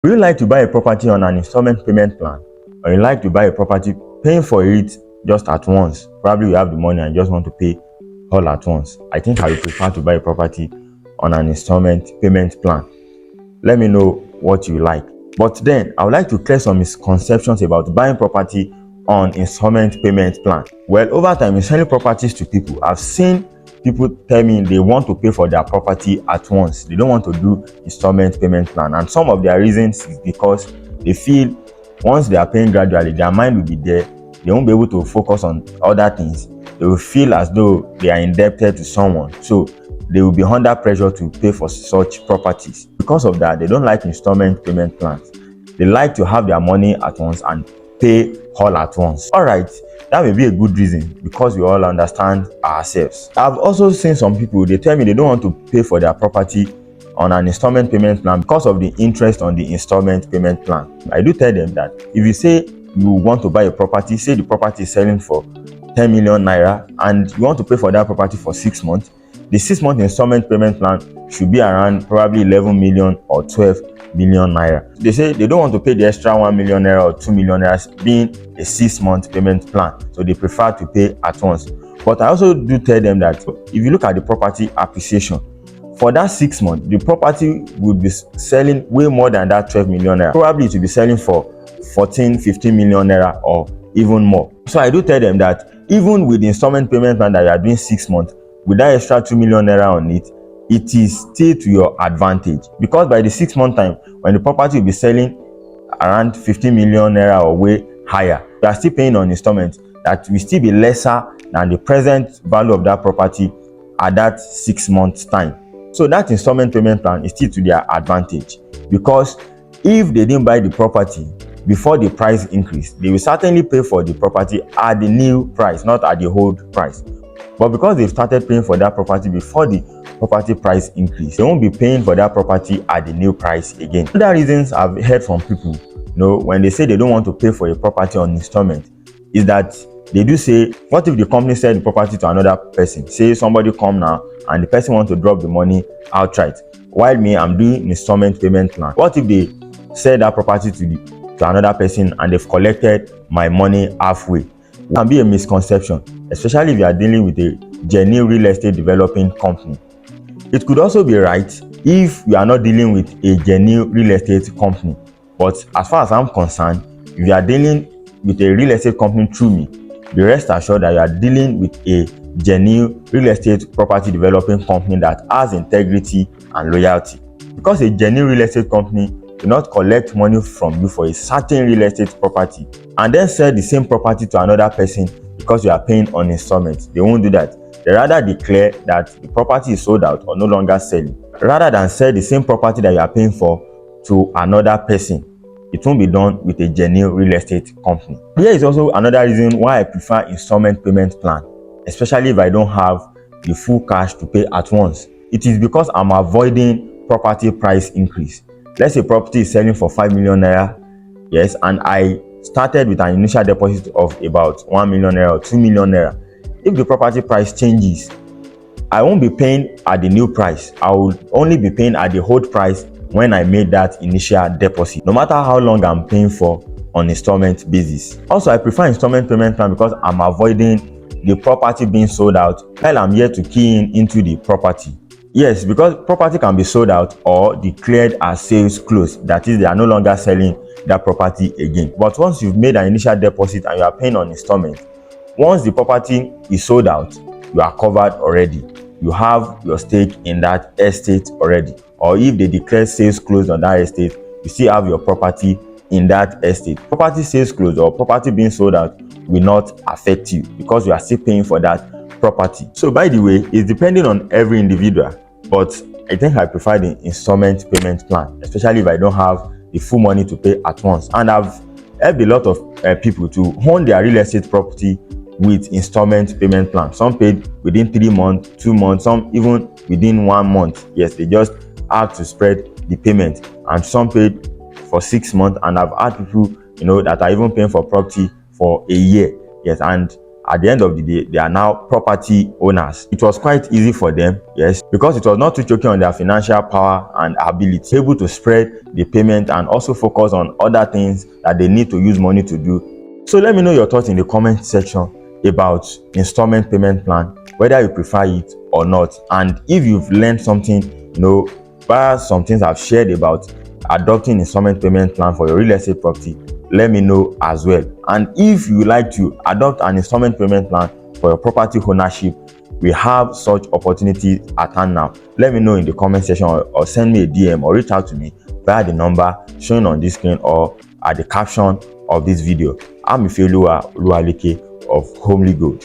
Would you like to buy a property on an installment payment plan, or you like to buy a property paying for it just at once? Probably you have the money and just want to pay all at once. I think I would prefer to buy a property on an installment payment plan. Let me know what you like. But then I would like to clear some misconceptions about buying property on installment payment plan. Well, over time in selling properties to people, I've seen people tell me they want to pay for their property at once. They don't want to do installment payment plan, and some of their reasons is because they feel once they are paying gradually, their mind will be there. They won't be able to focus on other things. They will feel as though they are indebted to someone, so they will be under pressure to pay for such properties. Because of that, they don't like installment payment plans. They like to have their money at once and pay all at once. All right, that may be a good reason because we all understand ourselves. I've also seen some people, they tell me they don't want to pay for their property on an installment payment plan because of the interest on the installment payment plan. I do tell them that if you say you want to buy a property, say the property is selling for 10 million naira and you want to pay for that property for 6 months, the 6-month installment payment plan should be around probably 11 million or 12 million naira. They say they don't want to pay the extra 1 million naira or 2 million naira being a 6-month payment plan, so they prefer to pay at once. But I also do tell them that if you look at the property appreciation, for that 6 months, the property would be selling way more than that 12 million naira. Probably it will be selling for 14, 15 million naira or even more. So I do tell them that even with the installment payment plan that you are doing 6 months, with that extra 2 million naira on it, it is still to your advantage, because by the 6-month time, when the property will be selling around 15 million naira or way higher, you are still paying on installment that will still be lesser than the present value of that property at that 6 months time. So that installment payment plan is still to their advantage, because if they didn't buy the property before the price increase, they will certainly pay for the property at the new price, not at the old price. But because they've started paying for that property before the property price increase, they won't be paying for that property at the new price again. Other reasons I've heard from people, when they say they don't want to pay for a property on installment, is that they do say, what if the company sell the property to another person? Say somebody come now and the person want to drop the money outright, while me, I'm doing installment payment plan. What if they sell that property to another person and they've collected my money halfway? It can be a misconception, especially if you are dealing with a genuine real estate developing company. It could also be right if you are not dealing with a genuine real estate company. But as far as I'm concerned, if you are dealing with a real estate company through me, be rest assured that you are dealing with a genuine real estate property developing company that has integrity and loyalty. Because a genuine real estate company do not collect money from you for a certain real estate property and then sell the same property to another person because you are paying on installments. They won't do that. They rather declare that the property is sold out or no longer selling, rather than sell the same property that you are paying for to another person. It won't be done with a genuine real estate company. Here is also another reason why I prefer installment payment plan, especially if I don't have the full cash to pay at once. It is because I'm avoiding property price increase. Let's say property is selling for 5 million naira, yes, and I started with an initial deposit of about 1 million naira or 2 million naira. If the property price changes, I won't be paying at the new price. I will only be paying at the old price when I made that initial deposit, no matter how long I'm paying for on installment basis. Also, I prefer installment payment plan because I'm avoiding the property being sold out while I'm here to key into the property. Yes, because property can be sold out or declared as sales closed. That is, they are no longer selling that property again. But once you've made an initial deposit and you are paying on installment, once the property is sold out, you are covered already. You have your stake in that estate already. Or if they declare sales closed on that estate, you still have your property in that estate. Property sales closed or property being sold out will not affect you because you are still paying for that property. So by the way, it's depending on every individual, but I think I prefer the installment payment plan, especially if I don't have the full money to pay at once. And I've helped a lot of people to own their real estate property with installment payment plan. Some paid within 3 months, 2 months, some even within 1 month. Yes, they just have to spread the payment, and some paid for 6 months. And I've had people, that are even paying for property for a year. Yes, and at the end of the day, they are now property owners. It was quite easy for them, yes, because it was not too choking on their financial power and ability, able to spread the payment and also focus on other things that they need to use money to do. So let me know your thoughts in the comment section about installment payment plan, whether you prefer it or not, and if you've learned something, via some things I've shared about adopting installment payment plan for your real estate property. Let me know as well. And if you like to adopt an installment payment plan for your property ownership, we have such opportunities at hand now. Let me know in the comment section, or send me a DM or reach out to me via the number shown on this screen or at the caption of this video. I'm Ifeoluwa Oluwaleke of Homely Gold.